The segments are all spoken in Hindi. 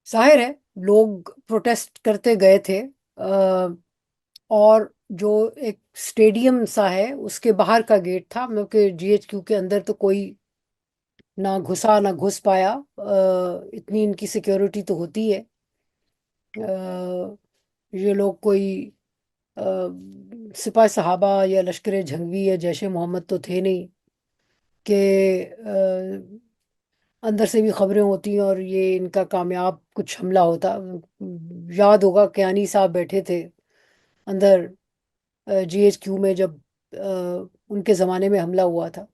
जाहिर है लोग प्रोटेस्ट करते गए थे। और जो एक स्टेडियम सा है उसके बाहर का गेट था, मतलब कि जीएचक्यू के अंदर तो कोई ना घुसा ना घुस पाया। इतनी इनकी सिक्योरिटी तो होती है। ये लोग कोई अ, सिपाही साहबा या लश्कर जंगवी या जैश ए मोहम्मद तो थे नहीं कि अंदर से भी खबरें होती और ये इनका कामयाब कुछ हमला होता। याद होगा कियानी साहब बैठे थे अंदर जीएचक्यू में जब उनके ज़माने में हमला हुआ था।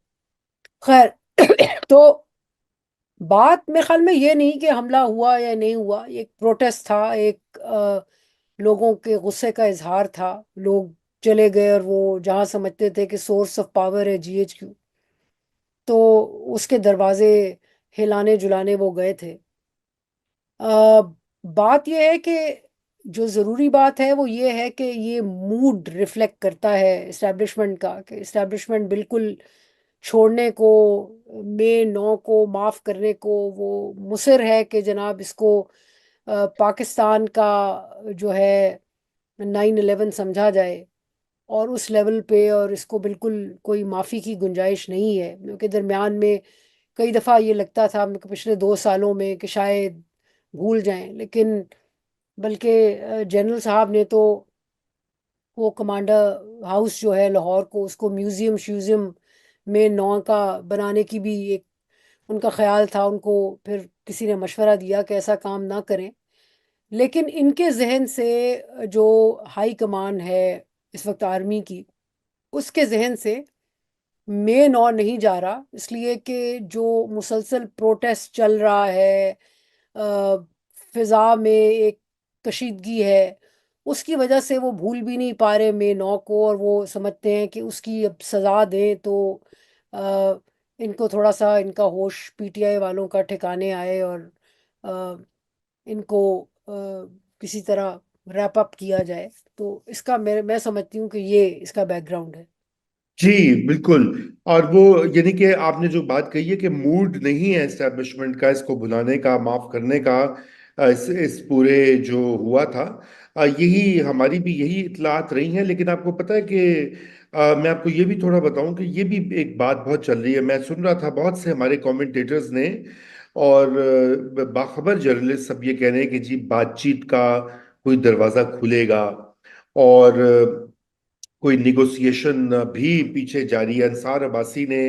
खैर तो बात मेरे ख्याल में ये नहीं कि हमला हुआ या नहीं हुआ, ये एक प्रोटेस्ट था, एक लोगों के गुस्से का इजहार था। लोग चले गए और वो जहाँ समझते थे कि सोर्स ऑफ पावर है जीएचक्यू, तो उसके दरवाजे हिलाने जुलाने वो गए थे। अ, बात यह है कि जो ज़रूरी बात है वो ये है कि ये मूड रिफ्लेक्ट करता है इस्टेब्लिशमेंट का, कि इस्टेब्लिशमेंट बिल्कुल छोड़ने को, मई 9 को माफ़ करने को वो मुसिर है कि जनाब इसको पाकिस्तान का जो है 9/11 समझा जाए और उस लेवल पे, और इसको बिल्कुल कोई माफ़ी की गुंजाइश नहीं है। क्योंकि दरमियान में कई दफ़ा ये लगता था मेरे को पिछले 2 सालों में कि शायद भूल जाएं, लेकिन बल्कि जनरल साहब ने तो वो कमांडर हाउस जो है लाहौर को, उसको म्यूज़ियम श्यूज़ियम में 9 का बनाने की भी एक उनका ख्याल था। उनको फिर किसी ने मशवरा दिया कि ऐसा काम ना करें, लेकिन इनके जहन से जो हाई कमान है इस वक्त आर्मी की, उसके जहन से मेन और नहीं जा रहा, इसलिए कि जो मुसलसल प्रोटेस्ट चल रहा है, फिजा में एक कशीदगी है, उसकी वजह से वो भूल भी नहीं पा रहे मे 9 को, और वो समझते हैं कि उसकी अब सज़ा दें तो अ, इनको थोड़ा सा इनका होश पीटीआई वालों का ठिकाने आए और अ, इनको किसी तरह रैप अप किया जाए। तो इसका मैं समझती हूँ कि ये इसका बैकग्राउंड है। जी बिल्कुल। और वो यानी कि आपने जो बात कही है कि मूड नहीं है एस्टेब्लिशमेंट का इसको बुलाने का, माफ करने का, इस पूरे जो हुआ था, यही हमारी भी यही इतलात रही हैं। लेकिन आपको पता है कि मैं आपको ये भी थोड़ा बताऊं कि ये भी एक बात बहुत चल रही है। मैं सुन रहा था बहुत से हमारे कमेंटेटर्स ने और बाखबर जर्नलिस्ट सब ये कह रहे हैं कि जी बातचीत का कोई दरवाजा खुलेगा और कोई निगोसिएशन भी पीछे जारी है। अंसार अब्बासी ने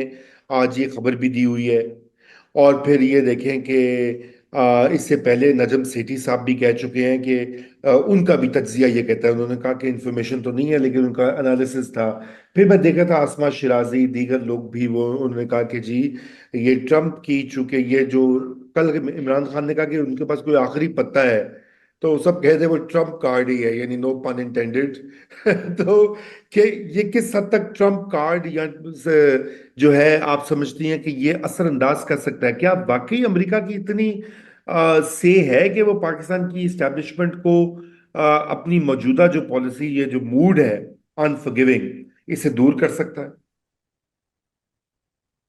आज ये खबर भी दी हुई है। और फिर ये देखें कि इससे पहले नजम सेठी साहब भी कह चुके हैं कि उनका भी तज्जिया ये कहता है, उन्होंने कहा कि इन्फॉर्मेशन तो नहीं है लेकिन उनका एनालिसिस था। फिर मैं देखा था आसमा शिराजी, दीगर लोग भी, वो उन्होंने कहा कि जी ये ट्रम्प की, चूंकि ये जो कल इमरान खान ने कहा कि उनके पास कोई आखिरी पत्ता है, तो सब कहते हैं वो ट्रम्प कार्ड ही है, यानी नो पन इंटेंडेड। तो कि ये किस हद तक ट्रम्प कार्ड या जो है आप समझती हैं कि ये असरअंदाज कर सकता है? क्या वाकई अमेरिका की इतनी से है कि वो पाकिस्तान की इस्टेब्लिशमेंट को अपनी मौजूदा जो पॉलिसी, ये जो मूड है अनफॉरगिविंग, इसे दूर कर सकता है?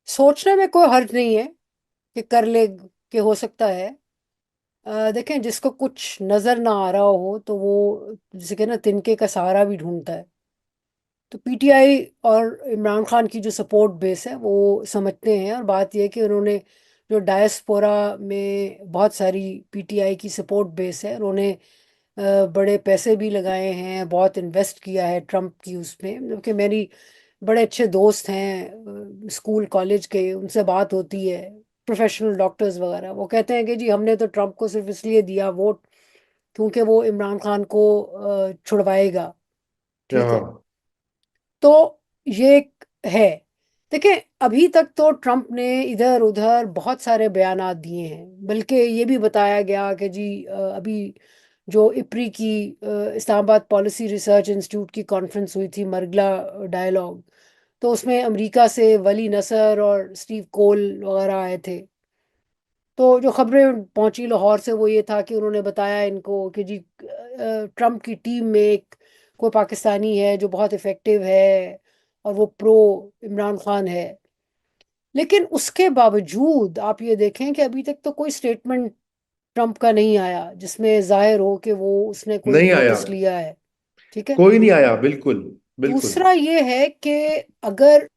सोचने में कोई हर्ज नहीं है कि कर ले, कि हो सकता है। देखें, जिसको कुछ नजर ना आ रहा हो तो वो जिसे कहना तिनके का सहारा भी ढूंढता है। तो पीटीआई और इमरान खान की जो सपोर्ट बेस है वो समझते हैं, और बात यह है कि उन्होंने जो डायस्पोरा में बहुत सारी पीटीआई की सपोर्ट बेस है, उन्होंने बड़े पैसे भी लगाए हैं, बहुत इन्वेस्ट किया है ट्रम्प की उसमें। क्योंकि मेरी बड़े अच्छे दोस्त हैं स्कूल कॉलेज के, उनसे बात होती है, प्रोफेशनल डॉक्टर्स वगैरह, वो कहते हैं कि जी हमने तो ट्रम्प को सिर्फ इसलिए दिया वोट क्योंकि वो इमरान खान को छुड़वाएगा। ठीक है, हाँ। तो ये एक है। देखिए, अभी तक तो ट्रम्प ने इधर उधर बहुत सारे बयानात दिए हैं, बल्कि ये भी बताया गया कि जी अभी जो इप्री की इस्लामाबाद पॉलिसी रिसर्च इंस्टीट्यूट की कॉन्फ्रेंस हुई थी, मरगला डायलॉग, तो उसमें अमेरिका से वली नसर और स्टीव कोल वगैरह आए थे। तो जो खबरें पहुंची लाहौर से वो ये था कि उन्होंने बताया इनको कि जी ट्रम्प की टीम में एक कोई पाकिस्तानी है जो बहुत इफेक्टिव है और वो प्रो इमरान खान है। लेकिन उसके बावजूद आप ये देखें कि अभी तक तो कोई स्टेटमेंट ट्रम्प का नहीं आया जिसमें जाहिर हो कि वो उसने कोई नहीं आया। नोटिस लिया है। ठीक है। कोई नहीं आया, बिल्कुल। बिल्कुल। दूसरा ये है कि अगर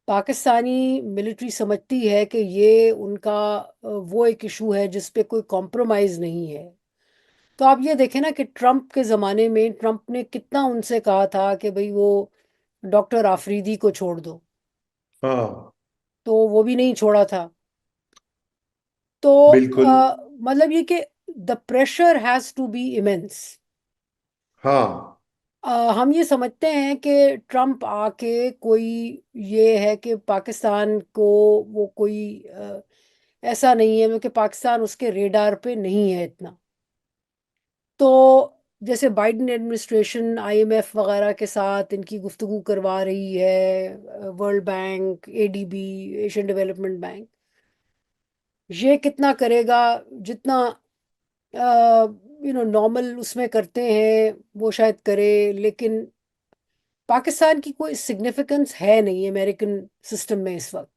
पाकिस्तानी मिलिट्री समझती है कि ये उनका वो एक इशू है जिस पे कोई कॉम्प्रोमाइज नहीं है, तो आप ये देखें ना कि ट्रम्प के ज़माने में ट्रम्प ने कितना उनसे कहा था कि भाई वो डॉक्टर आफरीदी को छोड़ दो, हाँ। तो वो भी नहीं छोड़ा था। तो बिल्कुल। मतलब ये कि the pressure has to be immense. हाँ। हम ये समझते हैं कि ट्रम्प आके कोई ये है कि पाकिस्तान को वो कोई ऐसा नहीं है क्योंकि पाकिस्तान उसके रेडार पे नहीं है इतना। तो जैसे बाइडेन एडमिनिस्ट्रेशन आईएमएफ वगैरह के साथ इनकी गुफ्तगू करवा रही है, world bank, ADB, Asian development bank, ये कितना करेगा? जितना नॉर्मल उसमें करते हैं वो शायद करे, लेकिन पाकिस्तान की कोई सिग्निफिकेंस है नहीं अमेरिकन सिस्टम में इस वक्त।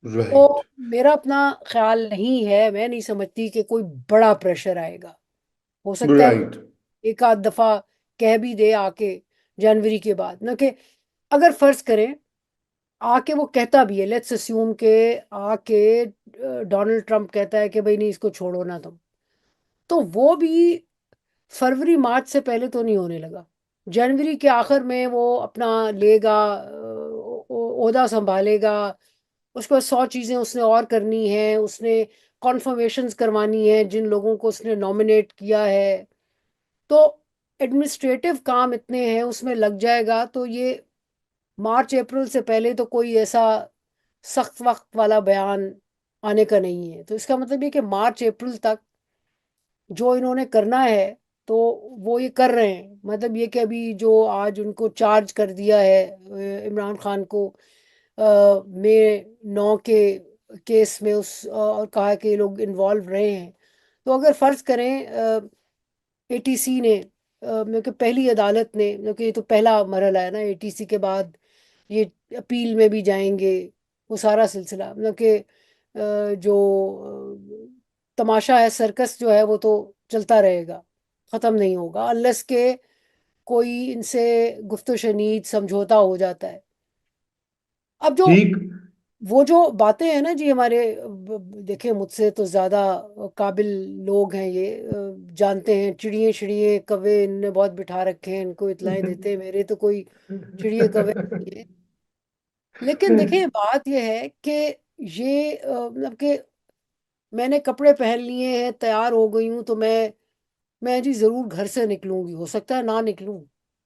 राइट। तो मेरा अपना ख्याल नहीं है, मैं नहीं समझती कि कोई बड़ा प्रेशर आएगा। हो सकता है राइट। एक आध दफा कह भी दे आके जनवरी के बाद ना, कि अगर फर्ज करें आके वो कहता भी है, लेट्स अस्यूम के आके डोनाल्ड ट्रंप कहता है कि भाई नहीं इसको छोड़ो ना तुम, तो वो भी फरवरी मार्च से पहले तो नहीं होने लगा। जनवरी के आखिर में वो अपना लेगा, ओहदा संभालेगा। उसके बाद 100 चीज़ें उसने और करनी है, उसने कॉन्फर्मेशंस करवानी है जिन लोगों को उसने नॉमिनेट किया है। तो एडमिनिस्ट्रेटिव काम इतने हैं उसमें लग जाएगा, तो ये मार्च अप्रैल से पहले तो कोई ऐसा सख्त वक्त वाला बयान आने का नहीं है। तो इसका मतलब ये कि मार्च अप्रैल तक जो इन्होंने करना है तो वो ये कर रहे हैं। मतलब ये कि अभी जो आज उनको चार्ज कर दिया है इमरान खान को मई 9 के केस में, उस और कहा कि ये लोग इन्वॉल्व रहे हैं। तो अगर फर्ज करें एटीसी ने मतलब कि पहली अदालत ने, मतलब कि ये तो पहला मरहला है ना, एटीसी के बाद ये अपील में भी जाएंगे, वो सारा सिलसिला मतलब कि जो तमाशा है, सर्कस जो है वो तो चलता रहेगा, ख़त्म नहीं होगा अनलेस के कोई इनसे गुफ्तो शनीद समझौता हो जाता है। अब जो ठीक। वो जो बातें हैं ना जी हमारे, देखे मुझसे तो ज़्यादा काबिल लोग हैं ये, जानते हैं चिड़िए चिड़िए कौवे इनने बहुत बिठा रखे हैं, इनको इतलाएं देते हैं, मेरे तो कोई चिड़िए कौवे नहीं है। लेकिन देखिए बात यह है कि ये मतलब कि मैंने कपड़े पहन लिए हैं, तैयार हो गई हूँ, तो मैं जी ज़रूर घर से निकलूंगी। हो सकता है ना निकलूं,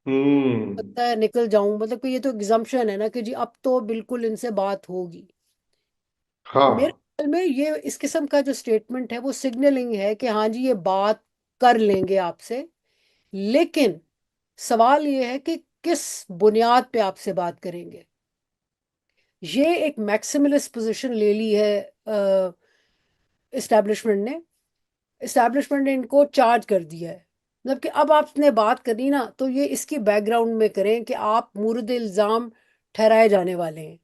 हम्म। सकता है निकल जाऊं, मतलब कि ये तो एग्जम्पशन है ना कि जी अब तो बिल्कुल इनसे बात होगी। मेरे हाँ। ख्याल में ये इस किस्म का जो स्टेटमेंट है वो सिग्नलिंग है कि हाँ जी ये बात कर लेंगे आपसे, लेकिन सवाल ये है कि किस बुनियाद पे आपसे बात करेंगे। ये एक मैक्सिमलिस्ट पोजीशन ले ली है इस्टेब्लिशमेंट ने। इस्टेब्लिशमेंट ने इनको चार्ज कर दिया है, मतलब कि अब आपने बात करनी ना तो ये इसकी बैकग्राउंड में करें कि आप मुर्द इल्ज़ाम ठहराए जाने वाले हैं।